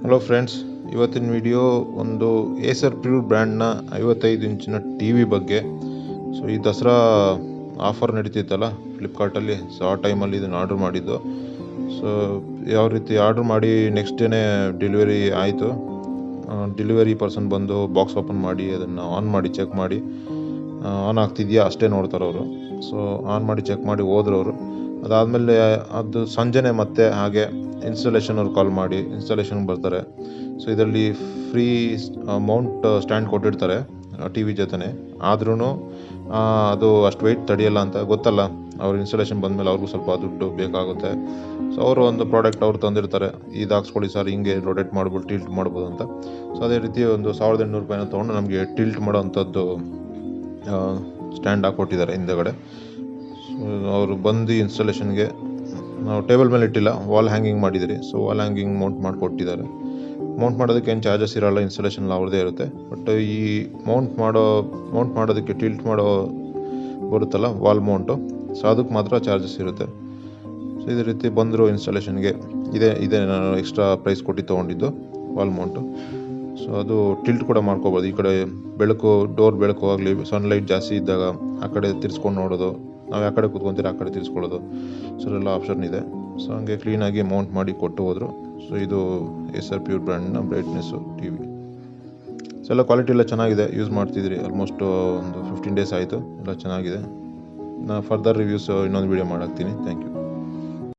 Hello friends, ಇವತ್ತಿನ video ಒಂದು Acer pure ಬ್ರ್ಯಾಂಡ್ನ 55 ಇಂಚಿನ ಟಿ ವಿ ಬಗ್ಗೆ. ಸೊ ಈ ದಸರಾ ಆಫರ್ ನಡೀತಿತ್ತಲ್ಲ ಫ್ಲಿಪ್ಕಾರ್ಟಲ್ಲಿ, ಸೊ ಆ ಟೈಮಲ್ಲಿ ಇದನ್ನು ಆರ್ಡ್ರ್ ಮಾಡಿದ್ದು. ಸೊ ಯಾವ ರೀತಿ ಆರ್ಡ್ರ್ ಮಾಡಿ ನೆಕ್ಸ್ಟ್ ಡೇನೇ ಡೆಲಿವರಿ ಆಯಿತು. ಡೆಲಿವರಿ ಪರ್ಸನ್ ಬಂದು ಬಾಕ್ಸ್ ಓಪನ್ ಮಾಡಿ ಅದನ್ನು ಆನ್ ಮಾಡಿ ಚೆಕ್ ಮಾಡಿ ಆನ್ ಆಗ್ತಿದೆಯಾ ಅಷ್ಟೇ ನೋಡ್ತಾರೆ ಅವರು. ಸೊ ಆನ್ ಮಾಡಿ ಚೆಕ್ ಮಾಡಿ ಹೋದ್ರು ಅವರು. ಅದಾದಮೇಲೆ ಅದು ಸಂಜೆನೇ ಮತ್ತೆ ಹಾಗೆ ಇನ್ಸ್ಟಾಲೇಷನ್ ಅವ್ರು ಕಾಲ್ ಮಾಡಿ ಇನ್ಸ್ಟಾಲೇಷನ್ಗೆ ಬರ್ತಾರೆ. ಸೊ ಇದರಲ್ಲಿ ಫ್ರೀ ಮೌಂಟ್ ಸ್ಟ್ಯಾಂಡ್ ಕೊಟ್ಟಿರ್ತಾರೆ ಟಿ ವಿ ಜೊತೆ. ಆದ್ರೂ ಅದು ಅಷ್ಟು ವೆಯ್ಟ್ ತಡೆಯಲ್ಲ ಅಂತ ಗೊತ್ತಲ್ಲ, ಅವ್ರು ಇನ್ಸ್ಟಾಲೇಷನ್ ಬಂದಮೇಲೆ ಅವ್ರಿಗೂ ಸ್ವಲ್ಪ ದುಡ್ಡು ಬೇಕಾಗುತ್ತೆ. ಸೊ ಅವರು ಒಂದು ಪ್ರಾಡಕ್ಟ್ ಅವ್ರು ತಂದಿರ್ತಾರೆ, ಇದು ಹಾಕ್ಸ್ಕೊಳ್ಳಿ ಸರ್, ಹಿಂಗೆ ರೊಟೇಟ್ ಮಾಡ್ಬೋದು, ಟಿಲ್ಟ್ ಮಾಡ್ಬೋದು ಅಂತ. ಸೊ ಅದೇ ರೀತಿ ಒಂದು 1800 ರೂಪಾಯಿನ ತೊಗೊಂಡು ನಮಗೆ ಟಿಲ್ಟ್ ಮಾಡೋ ಅಂಥದ್ದು ಸ್ಟ್ಯಾಂಡ್ ಹಾಕ್ಕೊಟ್ಟಿದ್ದಾರೆ ಹಿಂದೆಗಡೆ. ಅವರು ಬಂದು ಇನ್ಸ್ಟಾಲೇಷನ್ಗೆ ನಾವು ಟೇಬಲ್ ಮೇಲೆ ಇಟ್ಟಿಲ್ಲ, ವಾಲ್ ಹ್ಯಾಂಗಿಂಗ್ ಮಾಡಿದಿರಿ. ಸೊ ವಾಲ್ ಹ್ಯಾಂಗಿಂಗ್ ಮೌಂಟ್ ಮಾಡಿಕೊಟ್ಟಿದ್ದಾರೆ. ಮೌಂಟ್ ಮಾಡೋದಕ್ಕೆ ಏನು ಚಾರ್ಜಸ್ ಇರೋಲ್ಲ, ಇನ್ಸ್ಟಾಲೇಷನ್ ಅವ್ರದ್ದೇ ಇರುತ್ತೆ. ಬಟ್ ಈ ಮೌಂಟ್ ಮಾಡೋದಕ್ಕೆ ಟಿಲ್ಟ್ ಮಾಡೋ ಬರುತ್ತಲ್ಲ ವಾಲ್ ಮೌಂಟು, ಸೊ ಅದಕ್ಕೆ ಮಾತ್ರ ಚಾರ್ಜಸ್ ಇರುತ್ತೆ. ಸೊ ಇದೇ ರೀತಿ ಬಂದರು ಇನ್ಸ್ಟಾಲೇಷನ್ಗೆ. ಇದೇ ನಾನು ಎಕ್ಸ್ಟ್ರಾ ಪ್ರೈಸ್ ಕೊಟ್ಟು ತೊಗೊಂಡಿದ್ದು ವಾಲ್ ಮೌಂಟು. ಸೊ ಅದು ಟಿಲ್ಟ್ ಕೂಡ ಮಾಡ್ಕೋಬೋದು. ಈ ಕಡೆ ಡೋರ್ ಬೆಳಕು ಆಗಲಿ, ಸನ್ಲೈಟ್ ಜಾಸ್ತಿ ಇದ್ದಾಗ ಆ ಕಡೆ ತಿರ್ಸ್ಕೊಂಡು ನೋಡೋದು, ನಾವು ಯಾವ ಕಡೆ ಕೂತ್ಕೊಂತೀರ ಆ ಕಡೆ ತಿರ್ಸ್ಕೊಳ್ಳೋದು, ಸೊ ಎಲ್ಲ ಆಪ್ಷನ್ ಇದೆ. ಸೊ ಹಂಗೆ ಕ್ಲೀನಾಗಿ ಮೌಂಟ್ ಮಾಡಿ ಕೊಟ್ಟು ಹೋದರು. ಸೊ ಇದು ಏಸರ್ ಪ್ಯೂರ್ ಬ್ರ್ಯಾಂಡ್ನ ಬ್ರೈಟ್ನೆಸ್ಸು ಟಿ ವಿ. ಸೊ ಎಲ್ಲ ಕ್ವಾಲಿಟಿ ಎಲ್ಲ ಚೆನ್ನಾಗಿದೆ, ಯೂಸ್ ಮಾಡ್ತಿದ್ರಿ. ಆಲ್ಮೋಸ್ಟ್ ಒಂದು 15 ಡೇಸ್ ಆಯಿತು, ಎಲ್ಲ ಚೆನ್ನಾಗಿದೆ. ನಾನು ಫರ್ದರ್ ರಿವ್ಯೂಸ್ ಇನ್ನೊಂದು ವೀಡಿಯೋ ಮಾಡಾಕ್ತೀನಿ. Thank you.